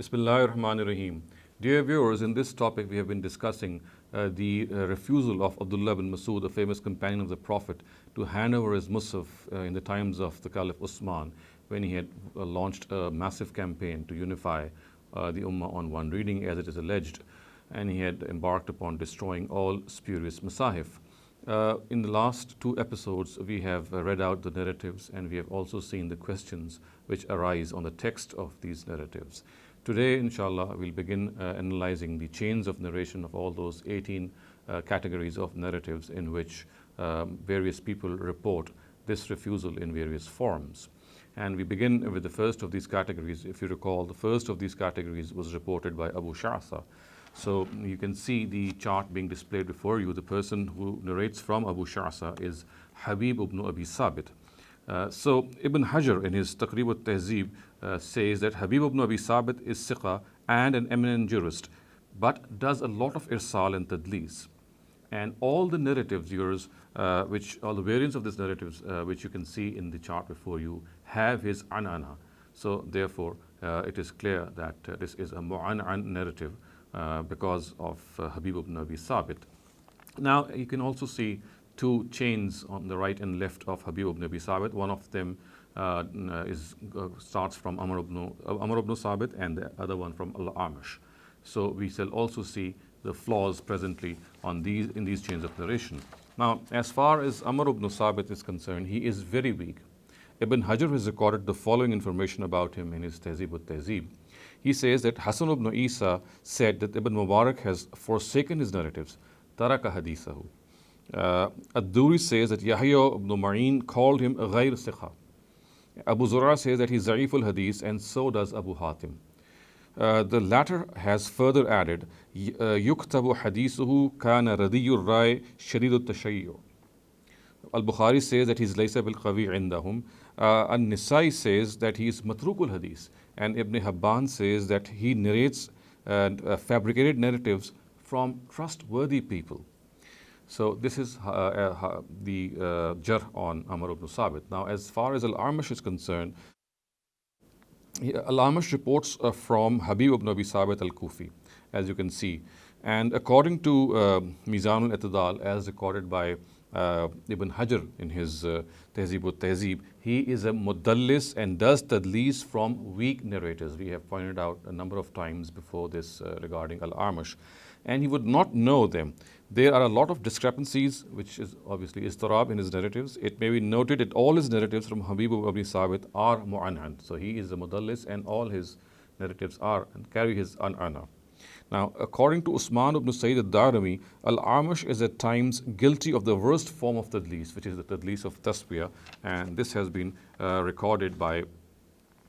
Bismillahir Rahmanir Rahim. Dear viewers, in this topic we have been discussing the refusal of Abdullah ibn Masud, a famous companion of the Prophet, to hand over his Mushaf in the times of the Caliph Usman, when he had launched a massive campaign to unify the Ummah on one reading, as it is alleged, and he had embarked upon destroying all spurious Masahif. In the last two episodes, we have read out the narratives, and we have also seen the questions which arise on the text of these narratives. Today, inshallah, we'll begin analyzing the chains of narration of all those 18 categories of narratives in which various people report this refusal in various forms. And we begin with the first of these categories. If you recall, the first of these categories was reported by Abu Sha'sa. So you can see the chart being displayed before you. The person who narrates from Abu Sha'sa is Habib ibn Abi Sabit. So Ibn Hajar in his Taqrib al-Tahzib says that Habib ibn Abi Sabit is siqa and an eminent jurist, but does a lot of irsal and tadlis. And all the narratives, yours, all the variants of these narratives, which you can see in the chart before you, have his an'ana. So therefore, it is clear that this is a mu'an'an narrative because of Habib ibn Abi Sabit. Now, you can also see two chains on the right and left of Habib ibn Abi Sabit. One of them starts from Amr ibn Sabit, and the other one from Al-Amash. So we shall also see the flaws presently in these chains of narration. Now, as far as Amr ibn Sabit is concerned, he is very weak. Ibn Hajar has recorded the following information about him in his Tahzib al-Tahzib. He says that Hasan ibn Isa said that Ibn Mubarak has forsaken his narratives, taraka hadithahu. Ad-Duri says that Yahya ibn Ma'in called him ghayr sikha. Abu Zur'a says that he's Za'if al-Hadith, and so does Abu Hatim. The latter has further added, Yuktabu hadithuhu kana radiyur rai shadid al-tashayyu. Al-Bukhari says that he's laysa bil-qawi indahum. An-Nisai says that he is matruk al-Hadith. And Ibn Habban says that he narrates fabricated narratives from trustworthy people. So this is the jar on Amr ibn Sabit. Now, as far as Al-Amash is concerned, Al-Amash reports from Habib ibn Abi Sabit al-Kufi, as you can see. And according to Mizan al-I'tidal, as recorded by Ibn Hajar in his Tahzib al-Tahzib, he is a mudallis and does tadlis from weak narrators. We have pointed out a number of times before this regarding Al-Amash. And he would not know them. There are a lot of discrepancies, which is obviously istirab in his narratives. It may be noted that all his narratives from Habib ibn Abi Sabit are mu'an'an. So he is a mudallis, and all his narratives are and carry his an'ana. Now, according to Usman ibn Sayyid al-Darimi, Al-Amash is at times guilty of the worst form of tadlis, which is the tadlis of tasbiyah, and this has been recorded by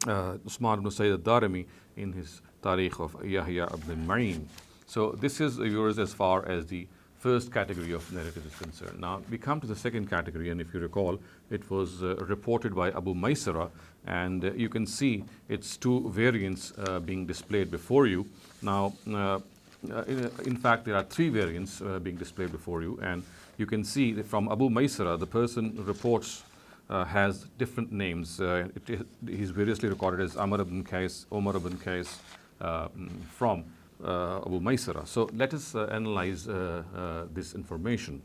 Usman ibn Sayyid al-Darimi in his Tarikh of Yahya ibn Ma'in. So this is yours as far as the first category of narrative is concerned. Now we come to the second category, and if you recall, it was reported by Abu Maysara, and you can see its two variants being displayed before you. Now, in fact, there are three variants being displayed before you, and you can see that from Abu Maysara, the person reports has different names. He's variously recorded as Amr ibn Qais, Umar ibn Qais, from Abu Maysara. So let us analyze this information.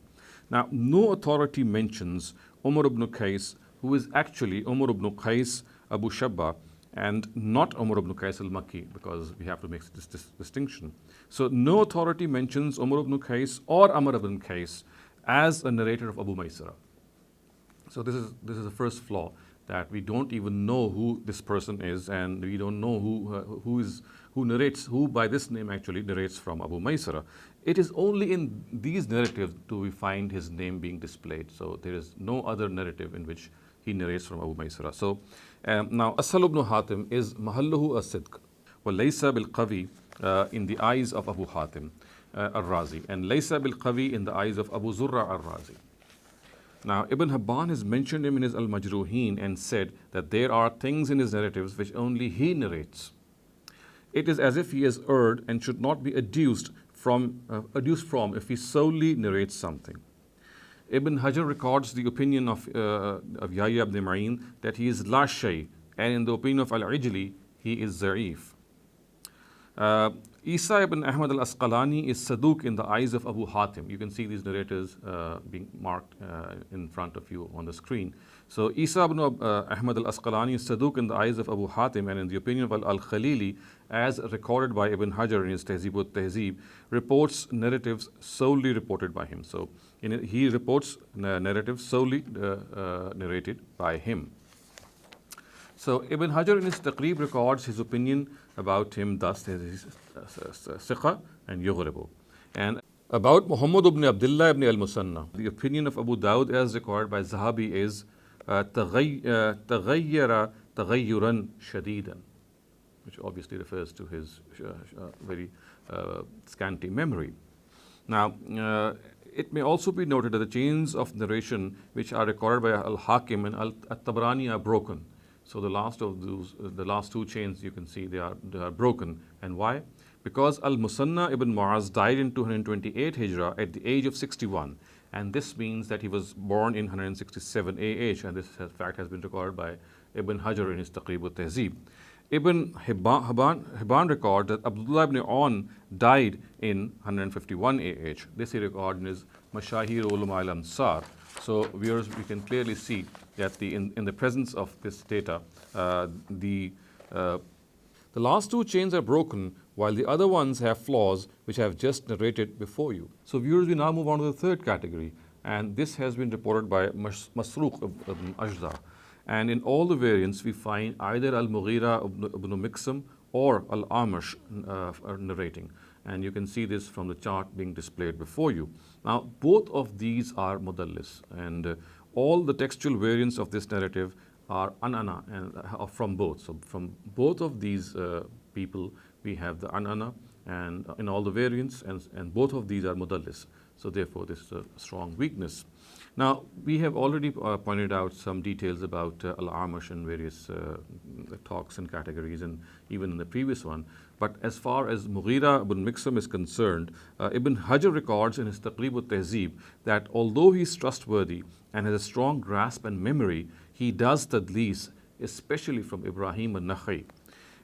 Now, no authority mentions Umar ibn Qais, who is actually Umar ibn Qais Abu Shabba, and not Umar ibn Qais al-Makki, because we have to make this distinction. So no authority mentions Umar ibn Qais or Amr ibn Qais as a narrator of Abu Maysara. So this is the first flaw, that we don't even know who this person is, and we don't know who by this name actually narrates from Abu Maysara. It is only in these narratives do we find his name being displayed. So there is no other narrative in which he narrates from Abu Maysara. So now Asal ibn Hatim is mahalluhu as-sidq wa laysa bil qawi in the eyes of Abu Hatim al-Razi, and laysa bil qawi in the eyes of Abu Zur'a al-Razi. Now, Ibn Habban has mentioned him in his Al-Majruhin and said that there are things in his narratives which only he narrates. It is as if he has erred and should not be adduced from if he solely narrates something. Ibn Hajar records the opinion of Yahya ibn Ma'in that he is la shay, and in the opinion of Al-Ijli, he is za'if. Isa ibn Ahmed al-Asqalani is Saduq in the eyes of Abu Hatim. You can see these narrators being marked in front of you on the screen. So Isa ibn Ahmed al-Asqalani is Saduq in the eyes of Abu Hatim, and in the opinion of Al-Khalili, as recorded by Ibn Hajar in his Tehzib al-Tehzib, reports narratives solely reported by him. So he reports narratives solely narrated by him. So Ibn Hajar in his Taqrib records his opinion about him thus: Siqa and Yughribu. And about Muhammad ibn Abdullah ibn al-Musanna, the opinion of Abu Dawud as recorded by Zahabi is تغير تغيرا شديدا, which obviously refers to his very scanty memory. Now, it may also be noted that the chains of narration which are recorded by Al-Hakim and Al-Tabrani are broken. So the last two chains, you can see they are broken. And why? Because Al-Musanna ibn Mu'az died in 228 Hijrah at the age of 61. And this means that he was born in 167 AH, and this fact has been recorded by Ibn Hajar in his Taqrib al-Tehzib. Ibn Hibban records that Abdullah ibn Aun died in 151 AH. This he recorded in his Mashahir Ulama al-Ansar. So viewers, we can clearly see that in the presence of this data, the last two chains are broken, while the other ones have flaws which I have just narrated before you. So viewers, we now move on to the third category, and this has been reported by Masruq ibn Ajda. And in all the variants, we find either Al-Mughira ibn Miqsam or Al-Amash narrating. And you can see this from the chart being displayed before you. Now, both of these are mudallis, and all the textual variants of this narrative are anana and from both. So from both of these people, we have the anana and in all the variants, and both of these are mudallis. So therefore, this is a strong weakness. Now, we have already pointed out some details about Al-Amash and various talks and categories, and even in the previous one. But as far as Mughira ibn Miqsam is concerned, Ibn Hajar records in his Taqrib al-Tehzib that although he is trustworthy and has a strong grasp and memory, he does tadlis, especially from Ibrahim al-Nakhi.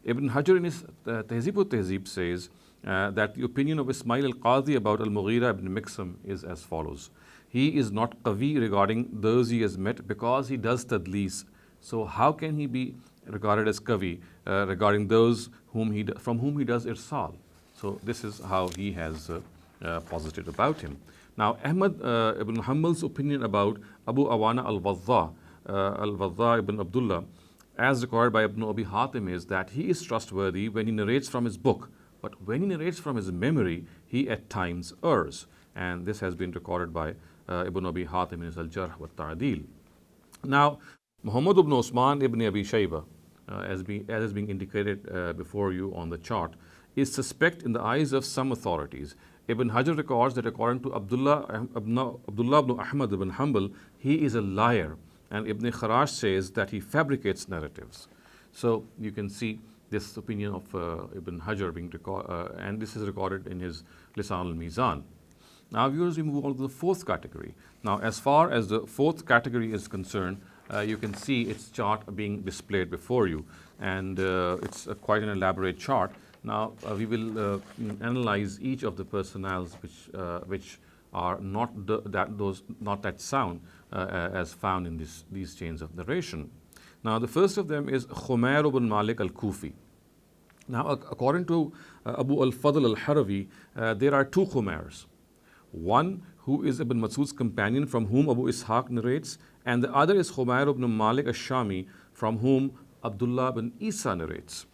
Ibn Hajar in his Tehzib al-Tehzib says that the opinion of Ismail al-Qadhi about Al-Mughira ibn Miqsam is as follows. He is not qawi regarding those he has met because he does tadlis. So how can he be regarded as qawi regarding those from whom he does irsal? So this is how he has posited about him. Now, Ahmed ibn Hanbal's opinion about Abu Awana al-Wadha ibn Abdullah, as recorded by Ibn Abi Hatim, is that he is trustworthy when he narrates from his book, but when he narrates from his memory, he at times errs. And this has been recorded by Ibn Abi Hatim in his Al-Jarh wa Ta'dil. Now, Muhammad ibn Usman ibn Abi Shayba, as is being indicated before you on the chart, is suspect in the eyes of some authorities. Ibn Hajar records that according to Abdullah ibn Ahmad ibn Hanbal, he is a liar. And Ibn Kharash says that he fabricates narratives. So you can see this opinion of Ibn Hajar being recorded, and this is recorded in his Lisan al-Mizan. Now, viewers, we move on to the fourth category. Now, as far as the fourth category is concerned, you can see its chart being displayed before you, and it's quite an elaborate chart. Now, we will analyze each of the personnels which are not that sound as found in these chains of narration. Now, the first of them is Khumair ibn Malik al-Kufi. Now, according to Abu al-Fadl al-Harawi, there are two Khumairs. One who is Ibn Masud's companion, from whom Abu Ishaq narrates, and the other is Khumair ibn Malik al-Shami, from whom Abdullah ibn Isa narrates.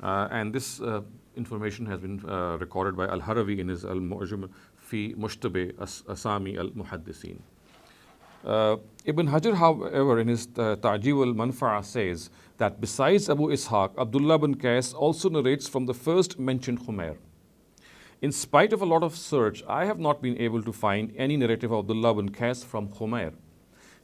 And this information has been recorded by Al-Harawi in his Al-Mu'jam fi Mushtabih Asami al-Muhaddisin. Ibn Hajar, however, in his Ta'jib al-Manfa'a says that besides Abu Ishaq, Abdullah ibn Qais also narrates from the first mentioned Khumair. In spite of a lot of search, I have not been able to find any narrative of Abdullah ibn Qais from Khumair.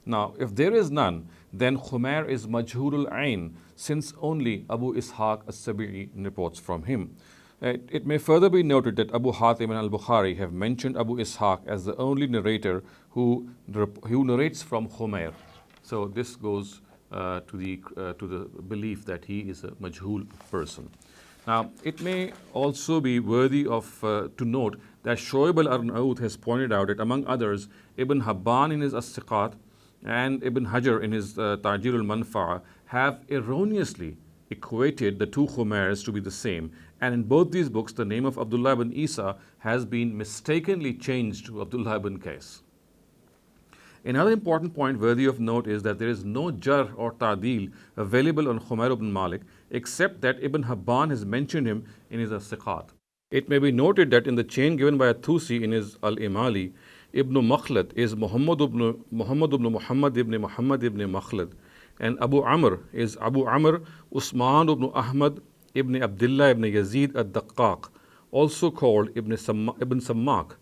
Now, if there is none, then Khumair is Majhul al-Ain, since only Abu Ishaq as-Sabi'i reports from him. It may further be noted that Abu Hatim and al-Bukhari have mentioned Abu Ishaq as the only narrator who narrates from Khumair. So this goes to the belief that he is a Majhul person. Now, it may also be worthy of to note that Shoaib al-Arnaout has pointed out that, among others, Ibn Habban in his As-Siqat and Ibn Hajar in his Tajir al-Manfa'a have erroneously equated the two Khumairs to be the same. And in both these books, the name of Abdullah ibn Isa has been mistakenly changed to Abdullah ibn Qais. Another important point worthy of note is that there is no jar or ta'dil available on Khumair ibn Malik, except that Ibn Habban has mentioned him in his As-Siqat. It may be noted that in the chain given by At-Tusi in his Al-Imali, Ibn Makhlad is Muhammad ibn Muhammad ibn Makhlad, and Abu Amr is Abu Amr Usman ibn Ahmad ibn Abdullah ibn Yazid ad-Daqqaq, also called Ibn Sammak,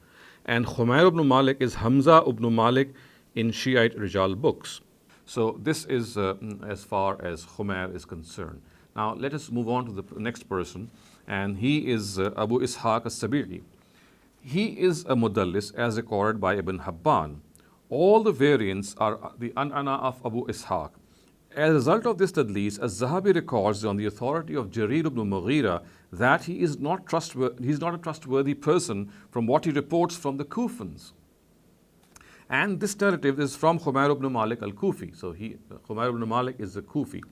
and Khumair ibn Malik is Hamza ibn Malik in Shiite Rijal books. So this is as far as Khumair is concerned. Now let us move on to the next person, and he is Abu Ishaq as-Sabi'i. He is a mudallis as recorded by Ibn Habban. All the variants are the an'ana of Abu Ishaq. As a result of this tadlis, Az-Zahabi records on the authority of Jarir ibn Mughira that he is not a trustworthy person from what he reports from the Kufans. And this narrative is from Khumair ibn Malik al-Kufi. So Khumair ibn Malik is a Kufi.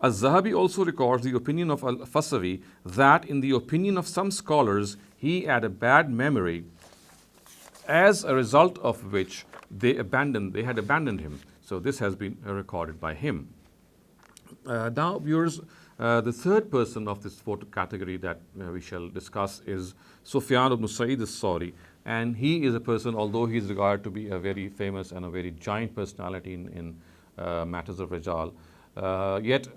Az-Zahabi also records the opinion of Al-Fasawi that in the opinion of some scholars, he had a bad memory, as a result of which they had abandoned him. So this has been recorded by him. Now, viewers, the third person of this fourth category that we shall discuss is Sufyan ibn Sa'id al-Sawri. And he is a person, although he is regarded to be a very famous and a very giant personality in matters of Rijal, yet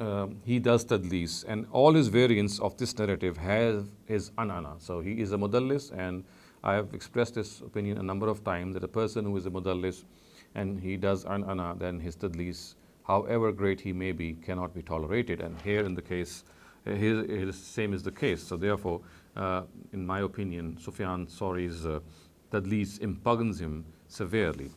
he does tadlis, and all his variants of this narrative have his an'ana. So he is a mudallis, and I have expressed this opinion a number of times that a person who is a mudallis and he does an'ana, then his tadlis, however great he may be, cannot be tolerated. And here in the case, the same is the case. So therefore, in my opinion, Sufyan Sawri's tadlis impugns him severely.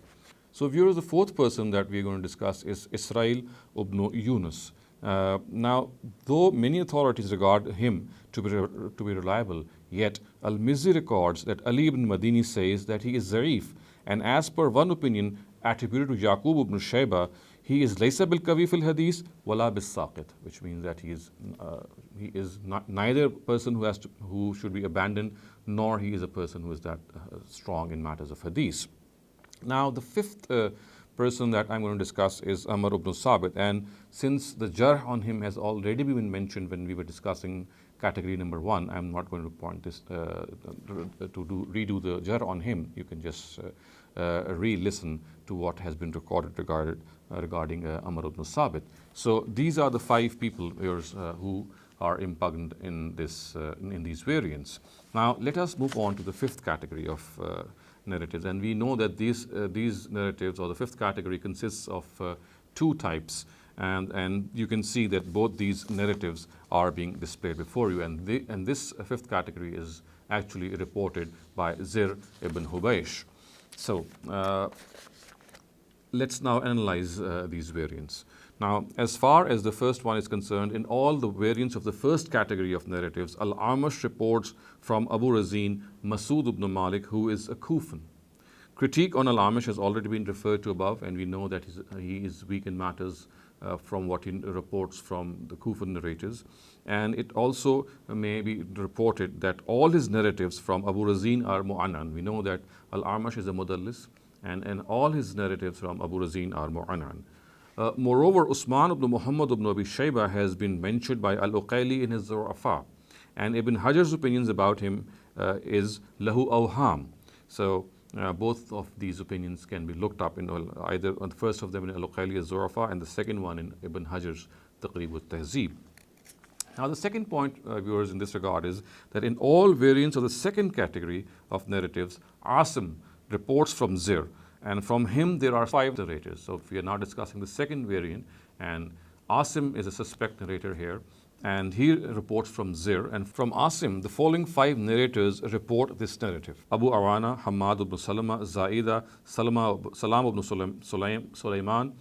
So viewers, the fourth person that we are going to discuss is Israel ibn Yunus. Now, though many authorities regard him to be reliable, yet Al-Mizzi records that Ali ibn Madini says that he is zarif, and as per one opinion attributed to Yaqub ibn Shayba, he is laysa bil kawi fil hadith wala bis saqit, which means that he is not neither a person who should be abandoned, nor he is a person who is that strong in matters of hadith. Now, the fifth person that I'm going to discuss is Amr ibn Sabit, and since the jarh on him has already been mentioned when we were discussing category number 1, I'm not going to point this redo the jarh on him. You can just re-listen to what has been recorded regarding Amr ibn Sabit. So these are the 5 people who are impugned in these variants. Now let us move on to the 5th category of narratives, and we know that these narratives, or the 5th category, consists of 2 types, and you can see that both these narratives are being displayed before you, and this 5th category is actually reported by Zir ibn Hubaysh. So let's now analyze these variants. Now, as far as the first one is concerned, in all the variants of the first category of narratives, Al-Amash reports from Abu Razin Masud ibn Malik, who is a Kufan. Critique on Al-Amash has already been referred to above, and we know that he is weak in matters from what he reports from the Kufan narrators. And it also may be reported that all his narratives from Abu Razin are mu'annan. We know that Al-Amash is a mudallis, and all his narratives from Abu Razin are mu'annan. Moreover, Usman ibn Muhammad ibn Abi Shayba has been mentioned by Al-Uqayli in his Zu'afa, and Ibn Hajar's opinions about him is lahu awham. So both of these opinions can be looked up in either the first of them in Al-Uqayli's Zu'afa and the second one in Ibn Hajar's Taqrib al-Tahzib. Now the second point, viewers, in this regard is that in all variants of the second category of narratives, Asim reports from Zir, and from him there are 5 narrators. So if we are now discussing the second variant, and Asim is a suspect narrator here, and he reports from Zir, and from Asim the following 5 narrators report this narrative: Abu Awana, Hamad ibn Salama, Zaida, Salam ibn Sulaiman,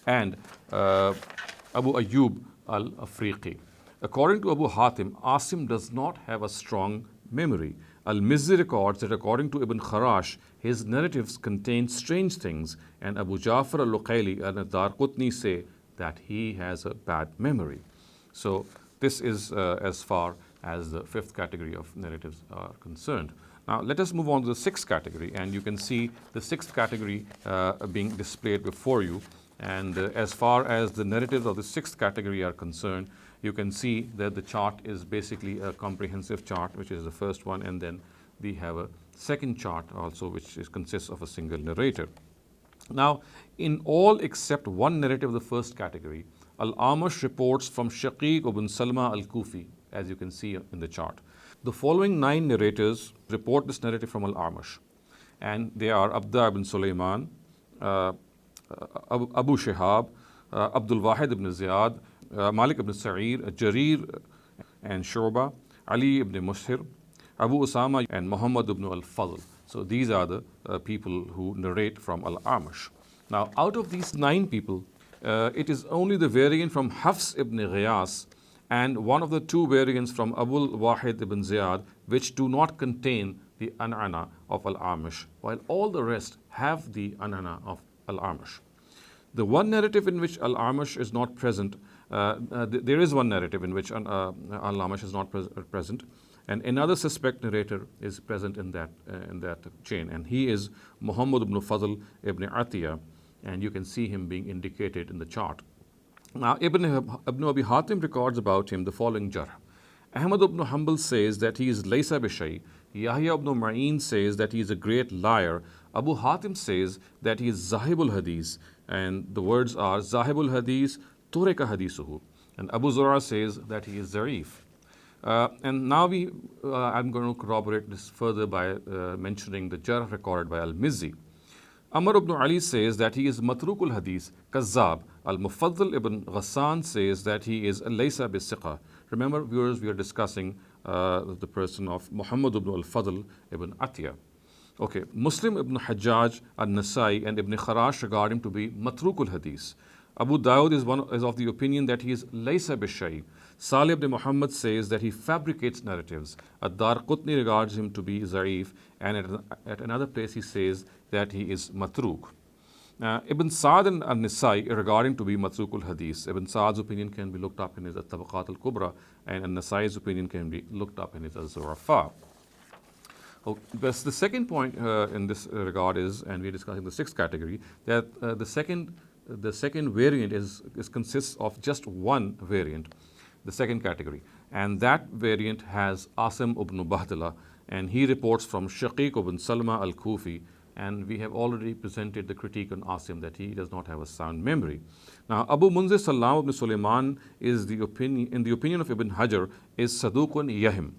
and Abu Ayyub al-Afriqi. According to Abu Hatim, Asim does not have a strong memory. Al-Mizzi records that according to Ibn Kharash, his narratives contain strange things, and Abu Ja'far al-Luqayli and Ad-Darqutni say that he has a bad memory. So this is as far as the fifth category of narratives are concerned. Now let us move on to the sixth category, and you can see the sixth category being displayed before you. And as far as the narratives of the sixth category are concerned, you can see that the chart is basically a comprehensive chart, which is the first one, and then we have a second chart also, which consists of a single narrator. Now, in all except one narrative of the first category, Al-Amash reports from Shaqiq ibn Salma al-Kufi, as you can see in the chart. The following 9 narrators report this narrative from Al-Amash, and they are Abdullah ibn Sulaiman, Abu Shihab, Abdul Wahid ibn Ziyad, Malik ibn Sa'ir, Jarir and Shu'ba, Ali ibn Mushir, Abu Usama and Muhammad ibn al-Fadl. So these are the people who narrate from Al-Amash. Now out of these 9 people, it is only the variant from Hafs ibn Ghiyas and one of the 2 variants from Abu Wahid ibn Ziyad which do not contain the an'ana of Al-Amash, while all the rest have the an'ana of Al-Amash. The one narrative in which Al-Amash is not present, there is one narrative in which Al-Amash is not present, and another suspect narrator is present in that chain, and he is Muhammad ibn Fadl ibn Atiyah, and you can see him being indicated in the chart. Now, Ibn Abi Hatim records about him the following jarh. Ahmed ibn Hanbal says that he is laysa bishay. Yahya ibn Ma'in says that he is a great liar. Abu Hatim says that he is Zahibul Hadith, and the words are Zahibul Hadith, Tureka Hadithuhu. And Abu Zur'a says that he is Zarif. And now I'm going to corroborate this further by mentioning the jarh recorded by Al-Mizzi. Amr ibn Ali says that he is Matrukul Hadith, Kazzab. Al-Mufaddal ibn Ghassan says that he is Laysa bis-Siqa. Remember, viewers, we are discussing the person of Muhammad ibn al-Fadl ibn Atiyah. Okay, Muslim ibn Hajjaj, An-Nasai and Ibn Kharash regard him to be Matrukul Hadith. Abu Dawud is of the opinion that he is Laysa bishay. Salih ibn Muhammad says that he fabricates narratives. Ad-Darqutni regards him to be Zarif, and at another place he says that he is Matruk. Ibn Sa'd and An-Nasai regard him to be Matrukul Hadith. Ibn Sa'd's opinion can be looked up in his At-Tabaqat al-Kubra, and An-Nasai's opinion can be looked up in his Az-Zurafa. The second point in this regard is, and we're discussing the sixth category, that the second variant consists of just one variant, the second category, and that variant has Asim ibn Bahdala, and he reports from Shaqiq ibn Salma al-Kufi, and we have already presented the critique on Asim that he does not have a sound memory. Now, Abu Munzir Salam ibn Sulaiman is in the opinion of Ibn Hajar, is Saduqun Yahim.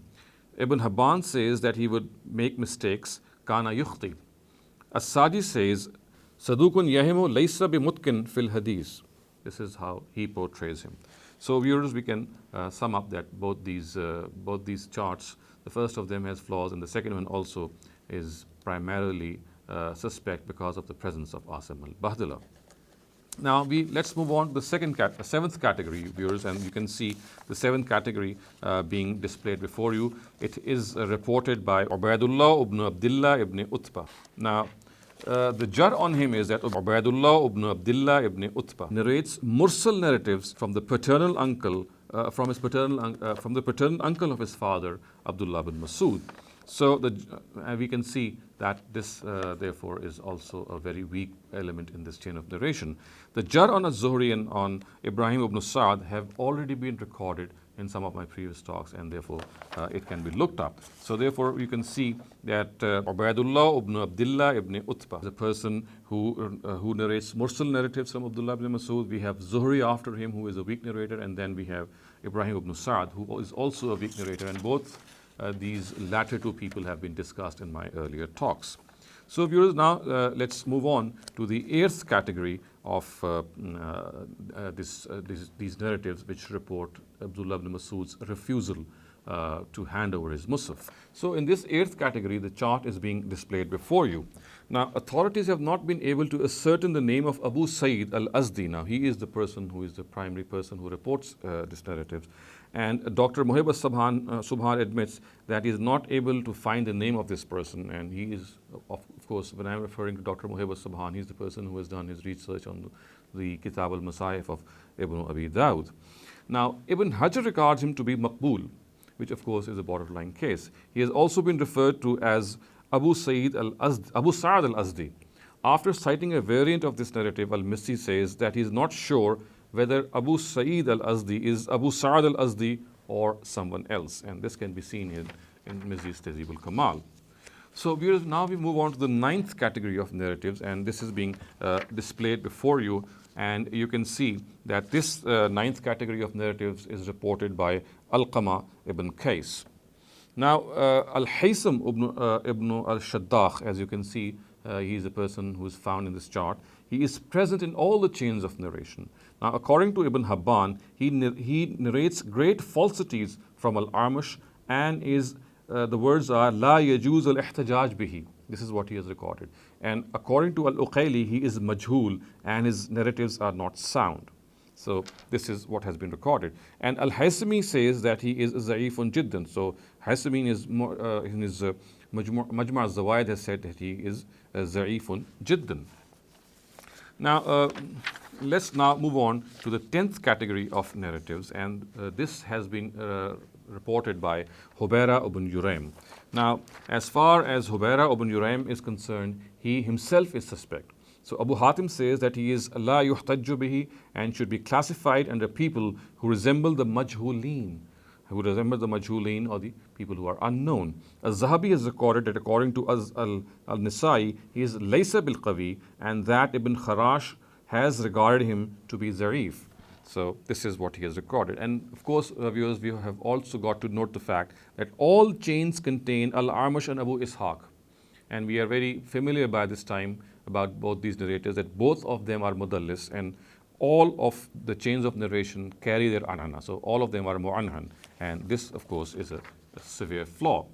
Ibn Habban says that he would make mistakes, Kana yukhti. As-Sadi says, Saduqun Yahimu laysa bimutkin fil hadith. This is how he portrays him. So viewers, we can sum up that both these charts, the first of them has flaws, and the second one also is primarily suspect because of the presence of Asim al-Bahdala. Now let's move on to the seventh category, viewers, and you can see the seventh category being displayed before you. It is reported by Ubaidullah ibn Abdullah ibn Utbah. Now, the jar on him is that Ubaidullah ibn Abdullah ibn Utbah narrates mursal narratives from the paternal uncle, from the paternal uncle of his father, Abdullah ibn Masud. So we can see that this, therefore, is also a very weak element in this chain of narration. The jar on Az-Zuhri and on Ibrahim ibn Sa'd have already been recorded in some of my previous talks, and therefore it can be looked up. So therefore you can see that Ubaidullah ibn Abdullah ibn Utbah is a person who narrates mursal narratives from Abdullah ibn Masud. We have Zuhri after him, who is a weak narrator, and then we have Ibrahim ibn Sa'd, who is also a weak narrator, and both these latter two people have been discussed in my earlier talks. So viewers, now let's move on to the eighth category of these narratives which report Abdullah ibn Masud's refusal to hand over his Mushaf. So in this eighth category, the chart is being displayed before you. Now, authorities have not been able to ascertain the name of Abu Sa'id al-Azdi. Now, he is the person who is the primary person who reports this narrative. And Dr. Subhan admits that he is not able to find the name of this person. And he is, of course, when I'm referring to Dr. Subhan, he's the person who has done his research on the Kitab al-Masahif of Ibn Abi Dawud. Now, Ibn Hajar regards him to be Maqbul, which of course is a borderline case. He has also been referred to as Abu Sa'id al-Azdi. After citing a variant of this narrative, Al-Mizzi says that he is not sure whether Abu Sa'id al-Azdi is Abu Sa'ad al-Azdi or someone else. And this can be seen in Mizzi's Tahzib al-Kamal. So now we move on to the ninth category of narratives, and this is being displayed before you. And you can see that this ninth category of narratives is reported by Alqama ibn Qais. Now, Al-Haysam ibn al-Shaddaq, as you can see, he is a person who is found in this chart. He is present in all the chains of narration. Now, according to Ibn Habban, he narrates great falsities from Al-Amash, and the words are La yajuz al-ihtajaj bihi. This is what he has recorded. And according to Al-Uqayli, he is majhul and his narratives are not sound. So this is what has been recorded. And Al-Haysami says that he is za'ifun jiddan. So Haysami in his Majma' al-Zawaid has said that he is za'ifun jiddan. Now, let's now move on to the 10th category of narratives, and this has been reported by Hubayra ibn Yuraym. Now, as far as Hubayra ibn Yuraym is concerned, he himself is suspect. So Abu Hatim says that he is la yuhtajju bihi and should be classified under people who resemble the majhulin, or the people who are unknown. Az-Zahabi has recorded that according to al-Nisai, he is laysa bil qawi, and that Ibn Kharash has regarded him to be zarif. So this is what he has recorded. And of course, viewers, we have also got to note the fact that all chains contain Al-Amash and Abu Ishaq. And we are very familiar by this time about both these narrators, that both of them are mudallis, and all of the chains of narration carry their anana. So all of them are mu'anhan. And this, of course, is a severe flaw.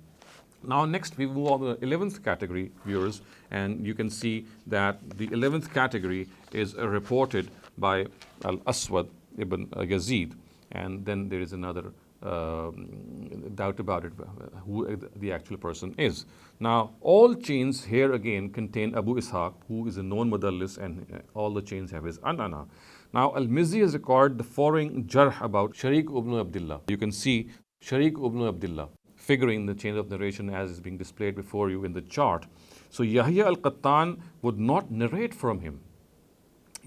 Now, next we move on to the 11th category, viewers, and you can see that the 11th category is reported by Al-Aswad ibn Yazid, and then there is another doubt about it, who the actual person is. Now, all chains here again contain Abu Ishaq, who is a known mudallis, and all the chains have his anana. Now, Al-Mizzi has recorded the following jarh about Sharik ibn Abdullah. You can see Sharik ibn Abdullah figuring in the chain of narration as is being displayed before you in the chart. So Yahya al-Qattan would not narrate from him.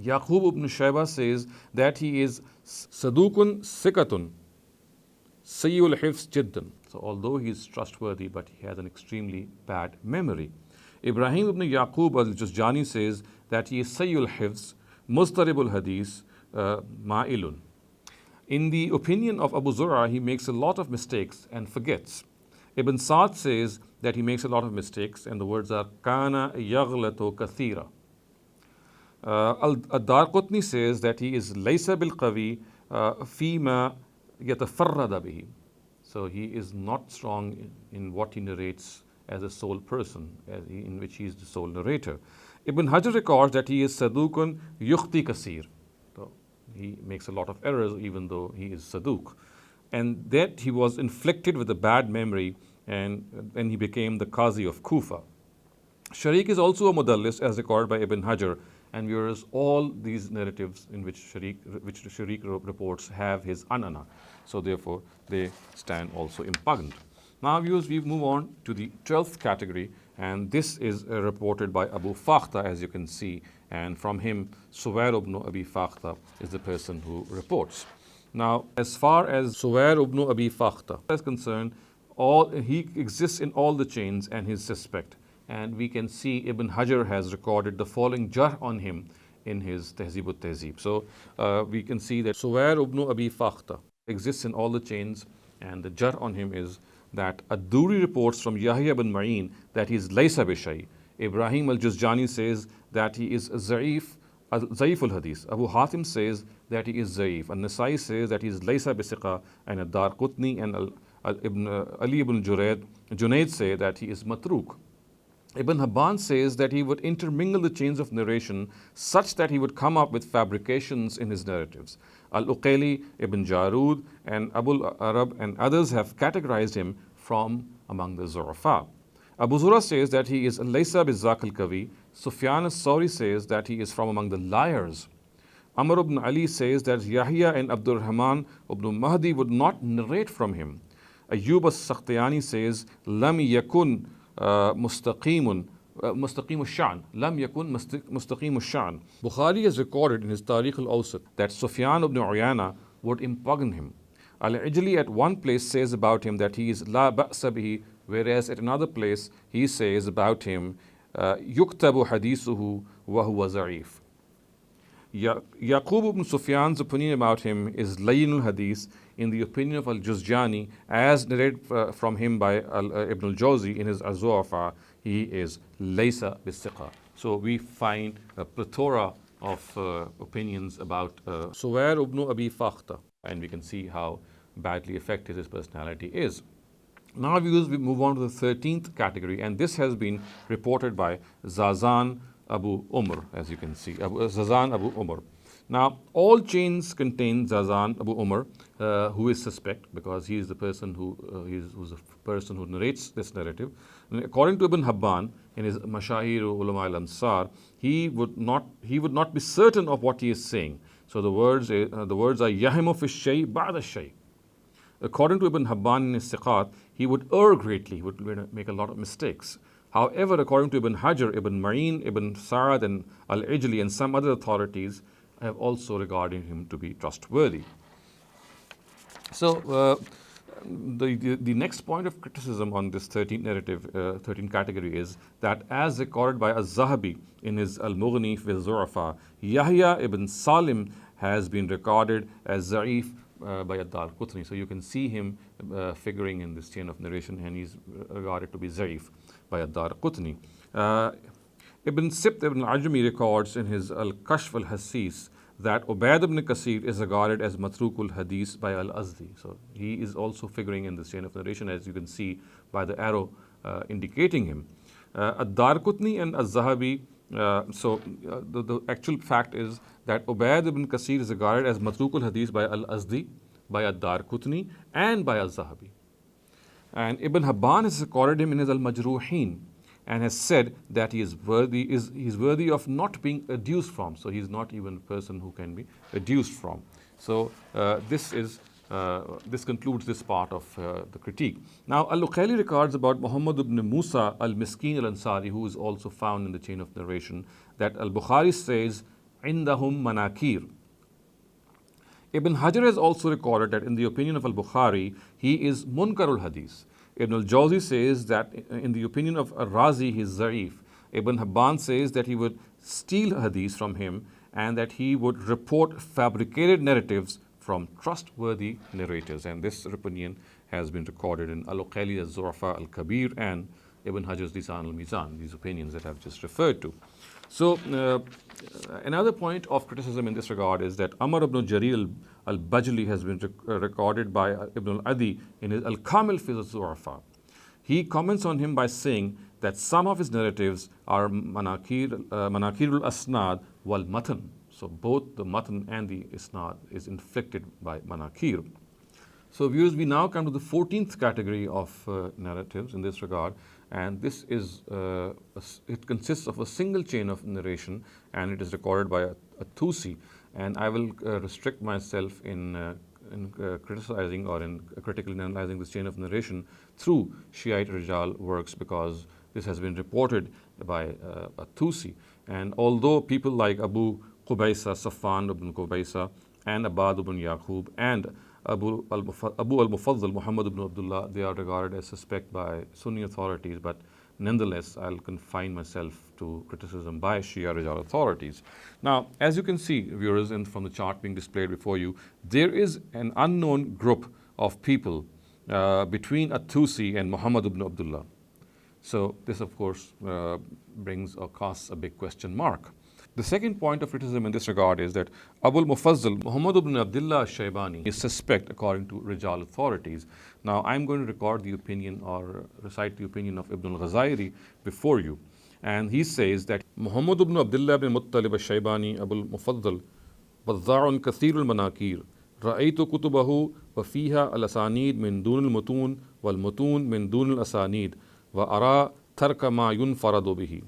Yaqub ibn Shayba says that he is Sadukun Sikatun, Sayyul Hifz Jiddan. So although he is trustworthy, but he has an extremely bad memory. Ibrahim ibn Yaqub al-Juzjani says that he is Sayyul Hifz, Mustaribul Hadith, Ma'ilun. In the opinion of Abu Zur'a, he makes a lot of mistakes and forgets. Ibn Sa'd says that he makes a lot of mistakes, and the words are Kana yaghlatu kathira. Ad-Darqutni says that he is laysa bil qawi fima yatafarrada bihi. So he is not strong in what he narrates as a sole person, in which he is the sole narrator. Ibn Hajar records that he is sadukun yukhti kasir. So he makes a lot of errors even though he is saduk. And that he was inflicted with a bad memory, and then he became the Qazi of Kufa. Sharik is also a mudallis as recorded by Ibn Hajar, and viewers, all these narratives in which Sharik reports have his anana. So therefore, they stand also impugned. Now viewers, we move on to the 12th category, and this is reported by Abu Fakhta, as you can see, and from him, Suwair ibn Abi Fakhta is the person who reports. Now, as far as Suwair ibn Abi Fakhta is concerned, he exists in all the chains and he's suspect. And we can see Ibn Hajar has recorded the following jarh on him in his Tahzib al-Tahzib. So we can see that Suwair ibn Abi Fakhta exists in all the chains, and the jarh on him is that Ad-Duri reports from Yahya ibn Ma'in that he is laysa bishay. Ibrahim al-Juzjani says that he is Za'if al-Hadith. Abu Hatim says that he is Za'if. An-Nasai says that he is laysa bisiqa, and Ad-Darqutni and Ali ibn Junayd say that he is Matruk. Ibn Habban says that he would intermingle the chains of narration such that he would come up with fabrications in his narratives. Al-Uqayli, Ibn Jarud, and Abul Arab and others have categorized him from among the Zurafa. Abu Zura says that he is Laysa Bizzaq al-Kavi. Sufyan al-Sawri says that he is from among the liars. Amr ibn Ali says that Yahya and Abdul Rahman ibn Mahdi would not narrate from him. Ayyub al-Sakhtiyani says, Lam yakun mustaqimun mustaqim al-sha'n. Lam yakun mustaqim al-sha'n. Bukhari has recorded in his Tariq al-Awsat that Sufyan ibn Uyana would impugn him. Al-Ijli at one place says about him that he is la ba'sa bihi, whereas at another place he says about him, yuktabu hadithuhu wa huwa za'if. Yaqub ibn Sufyan's opinion about him is Layinul Hadith, in the opinion of Al-Juzjani, as narrated from him by Ibn al-Jawzi in his Az-Zu'afa, he is Laysa bis-Siqa. So we find a plethora of opinions about Suwair ibn Abi Fakhta, and we can see how badly affected his personality is. Now we move on to the 13th category, and this has been reported by Zazan Abu Umar, as you can see, Zazan Abu Umar. Now, all chains contain Zazan Abu Umar, who is suspect because he is the person who's the person who narrates this narrative. And according to Ibn Habban, in his Mashahir Ulama al-Ansar, he would not be certain of what he is saying. So the words are Yahimu fi shay ba'da shay. According to Ibn Habban in his Siqat, he would err greatly, he would make a lot of mistakes. However, according to Ibn Hajar, Ibn Ma'in, Ibn Sa'ad, and Al-Ijli, and some other authorities have also regarded him to be trustworthy. So, the next point of criticism on this 13 category is that, as recorded by Az-Zahabi in his Al-Mughni fi Zurafa, Yahya ibn Salim has been regarded as Za'if by Ad-Darqutni. So you can see him figuring in this chain of narration, and he's regarded to be Za'if by Ad-Darqutni. Ibn Sibt ibn Ajmi records in his Al-Kashf al-Hasis that Ubayd ibn Kasir is regarded as Matrukul Hadith by Al-Azdi. So he is also figuring in this chain of narration, as you can see by the arrow indicating him. Ad-Darqutni and Az-Zahabi, the actual fact is that Ubayd ibn Kasir is regarded as Matrukul Hadith by Al-Azdi, by Ad-Darqutni, and by Al-Zahabi. And Ibn Habban has recorded him in his Al-Majruhin and has said that he is worthy of not being adduced from. So he is not even a person who can be adduced from. So this concludes this part of the critique. Now, Al-Uqayli records about Muhammad ibn Musa al-Miskin al-Ansari, who is also found in the chain of narration, that Al-Bukhari says, "Indahum manakir." Ibn Hajar has also recorded that in the opinion of Al-Bukhari, he is Munkarul Hadith. Ibn al-Jawzi says that in the opinion of Ar-Razi, he is Za'if. Ibn Habban says that he would steal hadith from him and that he would report fabricated narratives from trustworthy narrators. And this opinion has been recorded in Al-Uqayli al-Zurafa al-Kabir and Ibn Hajar's Lisan al-Mizan, these opinions that I've just referred to. So, another point of criticism in this regard is that Amr ibn Jarir al-Bajli has been recorded by Ibn al-Adi in his Al-Kamil fi al-Zurafa. He comments on him by saying that some of his narratives are manakirul asnad wal matan. So both the matan and the isnad is inflicted by manakir. So viewers, we now come to the 14th category of narratives in this regard, and this is it consists of a single chain of narration, and it is recorded by a Tusi. And I will restrict myself in criticizing or in critically analyzing this chain of narration through Shiite Rijal works, because this has been reported by a Tusi. And although people like Abu Qubaysa, Safwan ibn Qubaysa, and Abad ibn Yaqub, and Abu al-Mufaddal, Muhammad ibn Abdullah, they are regarded as suspect by Sunni authorities, but nonetheless, I'll confine myself to criticism by Shia Rijal authorities. Now, as you can see, viewers, and from the chart being displayed before you, there is an unknown group of people between At-Tusi and Muhammad ibn Abdullah. So this, of course, brings or casts a big question mark. The second point of criticism in this regard is that Abul Mufazzal Muhammad ibn Abdullah Shaybani is suspect according to Rijal authorities. Now I'm going to record the opinion or recite the opinion of Ibn al-Ghazayri before you. And he says that Muhammad ibn Abdullah ibn Muttalib al-Shaybani Abul Mufaddal وضاع كثير المناكير رأيت كتبه وفيها الأسانيد من دون المتون والمتون من دون الأسانيد وأرى ترك ما ينفرد به.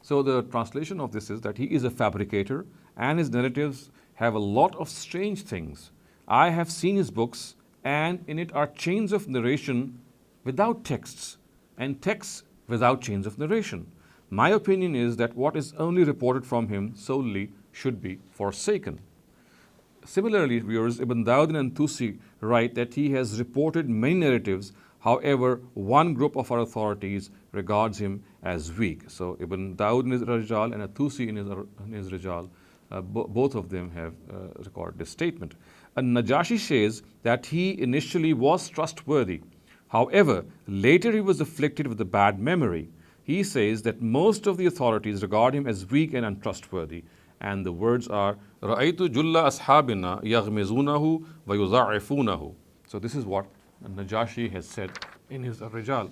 So the translation of this is that he is a fabricator and his narratives have a lot of strange things. I have seen his books and in it are chains of narration without texts and texts without chains of narration. My opinion is that what is only reported from him solely should be forsaken. Similarly, viewers, Ibn Dawud and Tusi write that he has reported many narratives. However, one group of our authorities regards him as weak. So Ibn Dawud in his Rijal and Tusi in his Rijal, both of them have recorded this statement. And Najashi says that he initially was trustworthy. However, later he was afflicted with a bad memory. He says that most of the authorities regard him as weak and untrustworthy. And the words are رَأَيْتُ جُلَّ أَصْحَابِنَا يَغْمِزُونَهُ وَيُضَعِّفُونَهُ. So this is what Najashi has said in his Rijal.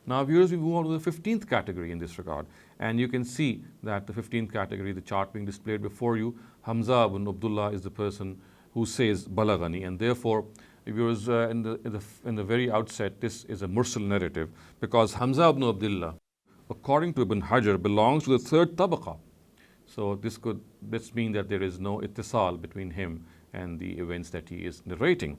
Now viewers, we move on to the 15th category in this regard. And you can see that the 15th category, the chart being displayed before you, Hamza ibn Abdullah is the person who says Balagani. And therefore, viewers, in the very outset, this is a mursal narrative because Hamza ibn Abdullah, according to Ibn Hajar, belongs to the third tabaqa. So this mean that there is no ittisal between him and the events that he is narrating.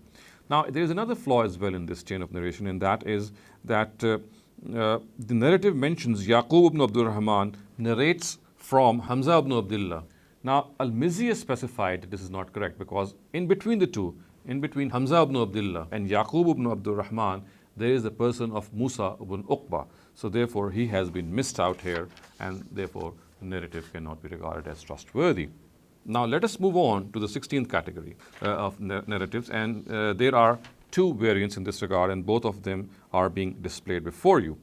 Now there is another flaw as well in this chain of narration, and that is that the narrative mentions Yaqub ibn Abdul Rahman narrates from Hamza ibn Abdullah. Now Al-Mizzi has specified that this is not correct because in between the two, in between Hamza ibn Abdullah and Yaqub ibn Abdul Rahman, there is the person of Musa ibn Uqba. So therefore he has been missed out here, and therefore the narrative cannot be regarded as trustworthy. Now let us move on to the 16th category of narratives, and there are two variants in this regard, and both of them are being displayed before you.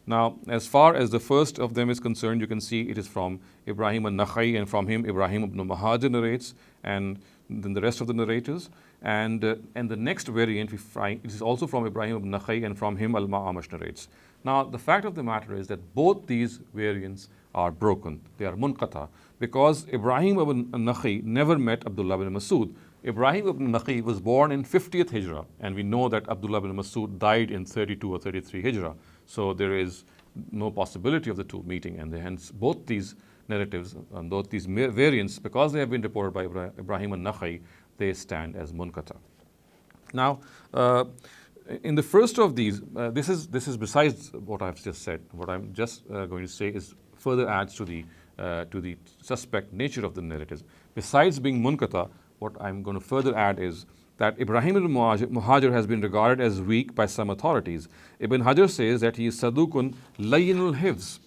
Now, as far as the first of them is concerned, you can see it is from Ibrahim al-Nakhai, and from him Ibrahim ibn Muhajir narrates, and then the rest of the narrators. And the next variant we find, it is also from Ibrahim ibn Nakhai, and from him Al-Ma'amash narrates. Now, the fact of the matter is that both these variants are broken. They are munqata, because Ibrahim ibn Nakhai never met Abdullah ibn Masud. Ibrahim ibn Nakhai was born in 50th Hijrah, and we know that Abdullah ibn Masud died in 32 or 33 Hijrah. So there is no possibility of the two meeting, and hence both these narratives and both these variants, because they have been reported by Ibrahim al-Nakhai, they stand as munqata. Now, in the first of these, this is besides what I've just said. What I'm just going to say is further adds to the suspect nature of the narratives. Besides being munqata, what I'm going to further add is that Ibrahim ibn Muhajir has been regarded as weak by some authorities. Ibn Hajar says that he is sadukun layyinul hifz,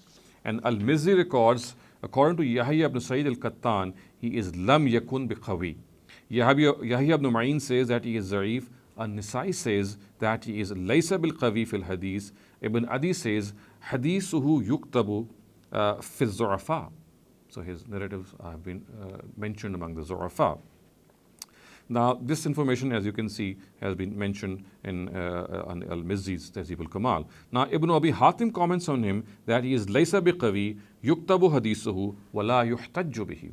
and Al-Mizzi records, according to Yahya ibn Sa'id al-Qattan, he is lam yakun biqawi. Yahya ibn Ma'in says that he is zarif. An-Nisai says that he is laysa bil qawi fil hadith. Ibn Adi says hadithuhu yuktabu fi zu'afa. So his narratives have been mentioned among the zu'afa. Now, this information, as you can see, has been mentioned in Al-Mizzi's Tahzib al-Kamal. Now, Ibn Abi Hatim comments on him that he is laysa biqawi yuktabu hadithuhu wala yuhtajju bihi.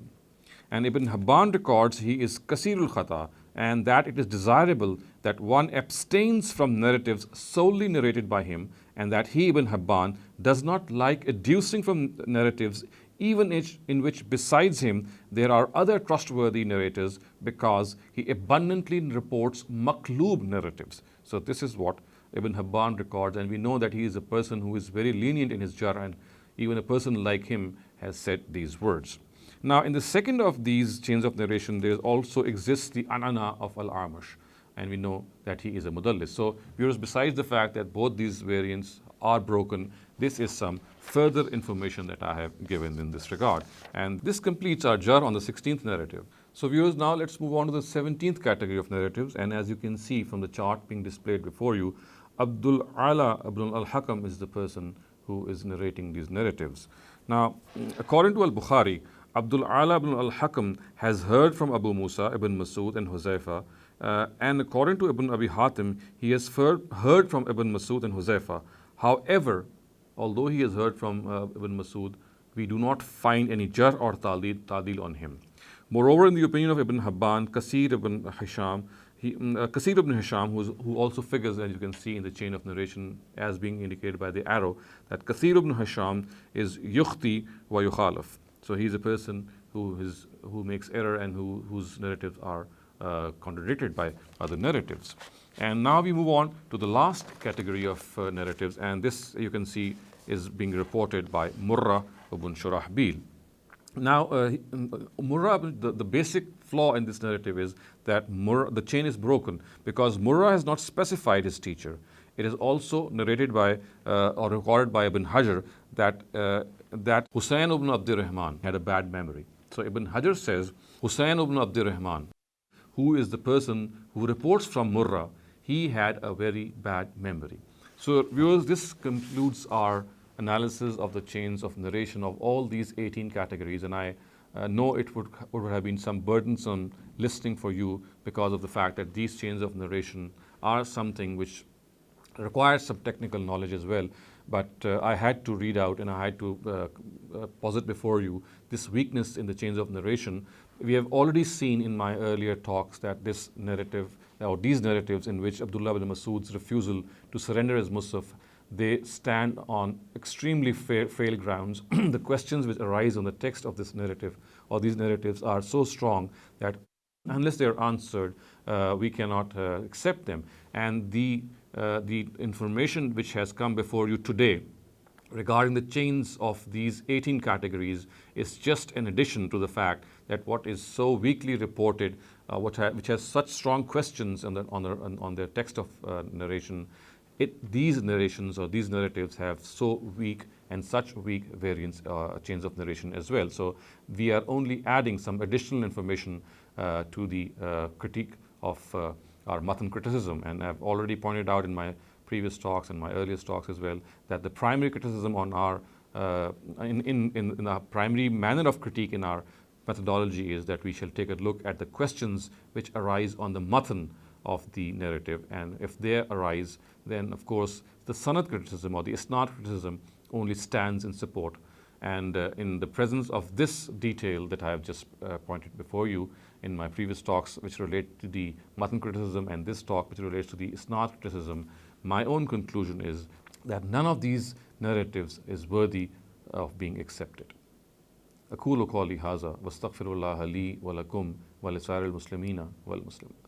And Ibn Hibban records he is kasirul khata, and that it is desirable that one abstains from narratives solely narrated by him, and that he, Ibn Hibban, does not like adducing from narratives even in which besides him there are other trustworthy narrators, because he abundantly reports makloob narratives. So this is what Ibn Hibban records, and we know that he is a person who is very lenient in his jar, and even a person like him has said these words. Now, in the second of these chains of narration, there also exists the anana of Al-Amash, and we know that he is a mudallis. So, viewers, besides the fact that both these variants are broken, this is some further information that I have given in this regard. And this completes our jar on the 16th narrative. So, viewers, now let's move on to the 17th category of narratives. And as you can see from the chart being displayed before you, Abdul Ala ibn al-Hakam is the person who is narrating these narratives. Now, according to Al-Bukhari, Abdul Ala ibn al-Hakam has heard from Abu Musa, Ibn Masud and Huzaifa. And according to Ibn Abi Hatim, he has heard from Ibn Masud and Huzaifa. However, although he has heard from Ibn Masud, we do not find any jar or ta'dil on him. Moreover, in the opinion of Ibn Habban, Kasir ibn Hisham, Kasir ibn Hisham, who also figures, as you can see in the chain of narration as being indicated by the arrow, that Kasir ibn Hisham is yukhti wa yukhalaf. So he is a person who makes error and whose narratives are contradicted by other narratives. And now we move on to the last category of narratives, and this you can see is being reported by Murrah ibn Shurahbil. Now, Murrah, the basic flaw in this narrative is that the chain is broken because Murrah has not specified his teacher. It is also narrated by or recorded by Ibn Hajar that Hussein ibn Abdurrahman had a bad memory. So Ibn Hajar says Hussein ibn Abdurrahman, who is the person who reports from Murrah, he had a very bad memory. So viewers, this concludes our analysis of the chains of narration of all these 18 categories, and I know it would have been some burdensome listening for you because of the fact that these chains of narration are something which requires some technical knowledge as well. But I had to read out and I had to posit before you this weakness in the chains of narration. We have already seen in my earlier talks that this narrative or these narratives in which Abdullah ibn Masud's refusal to surrender his Mushaf, they stand on extremely frail grounds. The questions which arise on the text of this narrative or these narratives are so strong that unless they are answered, we cannot accept them. And the information which has come before you today regarding the chains of these 18 categories is just an addition to the fact that what is so weakly reported, which has such strong questions on the text of narration, these narrations or these narratives have so weak and such weak variants, chains of narration as well. So we are only adding some additional information to the critique of our matan criticism. And I've already pointed out in my previous talks and my earliest talks as well that the primary criticism on our in our primary manner of critique in our methodology is that we shall take a look at the questions which arise on the matan of the narrative, and if they arise, then of course the sanad criticism or the isnad criticism only stands in support. And in the presence of this detail that I have just pointed before you in my previous talks which relate to the matan criticism and this talk which relates to the isnad criticism, my own conclusion is that none of these narratives is worthy of being accepted. أقول قولي هذا واستغفر الله لي ولكم ولسائر المسلمين والمسلمات.